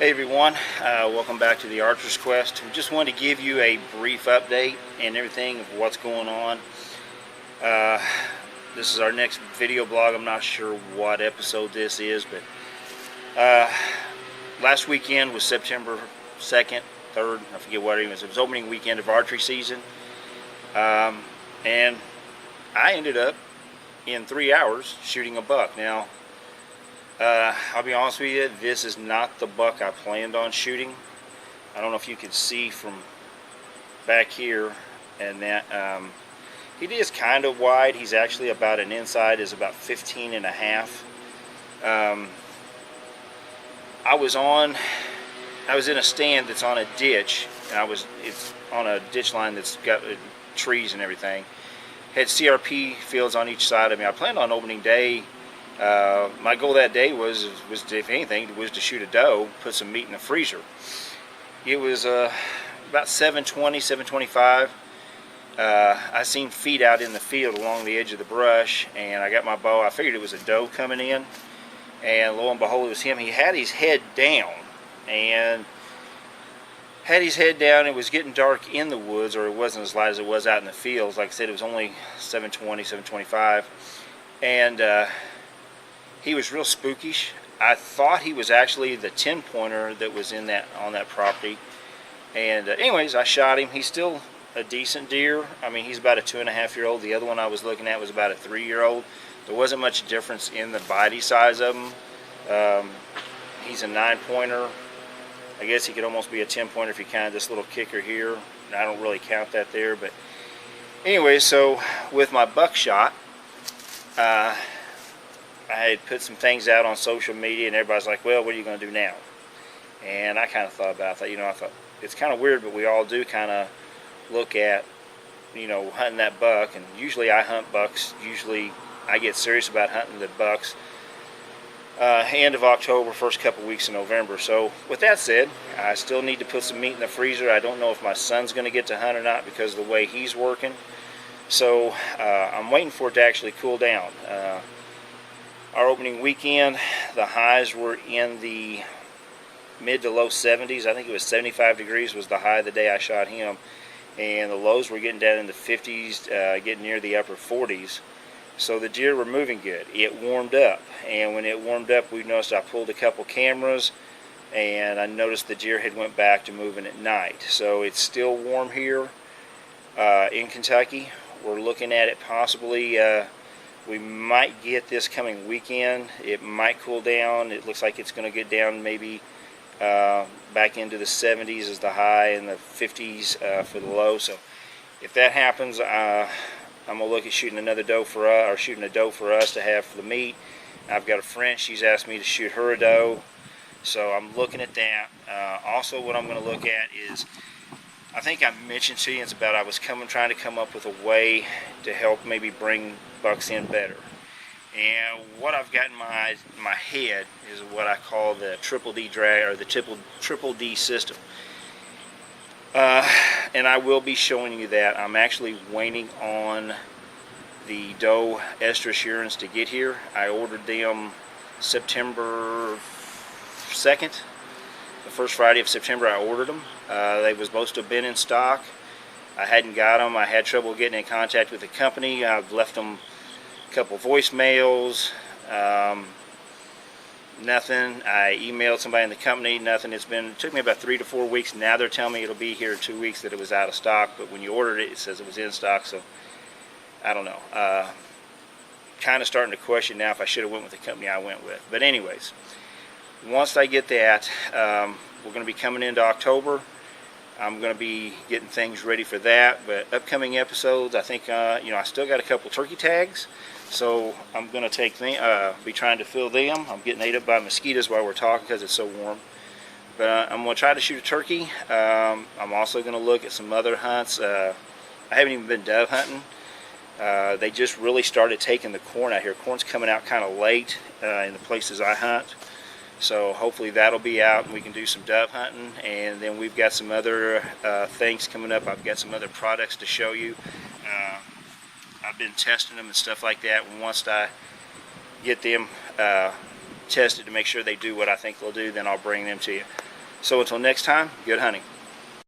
Hey everyone, welcome back to the Archer's Quest. We just wanted to give you a brief update and everything of what's going on. This is our next video blog. I'm not sure what episode this is, but last weekend was September 2nd, 3rd, I forget what it was. It was opening weekend of archery season, and I ended up in 3 hours shooting a buck. Now, I'll be honest with you, this is not the buck I planned on shooting. I don't know if you can see from back here, and that he is kind of wide. He's actually about an inside is about 15 and a half. I was in a stand that's on a ditch, and it's on a ditch line that's got trees and everything. Had CRP fields on each side of me. I planned on opening day. My goal that day was if anything was to shoot a doe, put some meat in the freezer. It was about 7:20, 7:25. I seen feet out in the field along the edge of the brush, and I got my bow. I figured it was a doe coming in, and lo and behold, it was him. He had his head down, and it was getting dark in the woods, or it wasn't as light as it was out in the fields. Like I said, it was only 7:20, 7:25, and he was real spookish. I thought he was actually the 10-pointer that was on that property. And anyways, I shot him. He's still a decent deer. I mean, he's about a 2.5-year-old. The other one I was looking at was about a 3-year-old. There wasn't much difference in the body size of him. He's a 9-pointer. I guess he could almost be a 10-pointer if you count this little kicker here. I don't really count that there, but anyway, so with my buckshot, I had put some things out on social media, and everybody's like, well, what are you going to do now? And I kind of thought about it. I thought it's kind of weird, but we all do kind of look at, hunting that buck. And usually I hunt bucks. Usually I get serious about hunting the bucks end of October, first couple weeks in November. So with that said, I still need to put some meat in the freezer. I don't know if my son's going to get to hunt or not because of the way he's working. So I'm waiting for it to actually cool down. Our opening weekend, the highs were in the mid to low 70s. I think it was 75 degrees was the high the day I shot him. And the lows were getting down in the 50s, getting near the upper 40s. So the deer were moving good. It warmed up. And when it warmed up, we noticed I pulled a couple cameras, and I noticed the deer had went back to moving at night. So it's still warm here in Kentucky. We're looking at it possibly... we might get this coming weekend. It might cool down. It looks like it's going to get down maybe back into the 70s as the high and the 50s for the low. So if that happens, I'm going to look at shooting another doe for us, or shooting a doe for us to have for the meat. I've got a friend. She's asked me to shoot her a doe. So I'm looking at that. Also, what I'm going to look at is, I think I mentioned to you, it's about I was trying to come up with a way to help maybe bring bucks in better. And what I've got in my head is what I call the triple D drag, or the triple D system. And I will be showing you that. I'm actually waiting on the doe estrus urines to get here. I ordered them September 2nd. The first Friday of September I ordered them. They was supposed to have been in stock. I hadn't got them. I had trouble getting in contact with the company. I've left them a couple voicemails. Nothing. I emailed somebody in the company. Nothing. It took me about 3 to 4 weeks. Now they're telling me it'll be here in 2 weeks, that it was out of stock. But when you ordered it, it says it was in stock. So I don't know. Kind of starting to question now if I should have went with the company I went with. But anyways, once I get that, we're going to be coming into October. I'm going to be getting things ready for that. But upcoming episodes, I think, I still got a couple turkey tags. So I'm going to be trying to fill them. I'm getting ate up by mosquitoes while we're talking because it's so warm. But I'm going to try to shoot a turkey. I'm also going to look at some other hunts. I haven't even been dove hunting. They just really started taking the corn out here. Corn's coming out kind of late in the places I hunt. So hopefully that'll be out and we can do some dove hunting. And then we've got some other things coming up. I've got some other products to show you. I've been testing them and stuff like that. And once I get them tested to make sure they do what I think they'll do, then I'll bring them to you. So until next time, good hunting.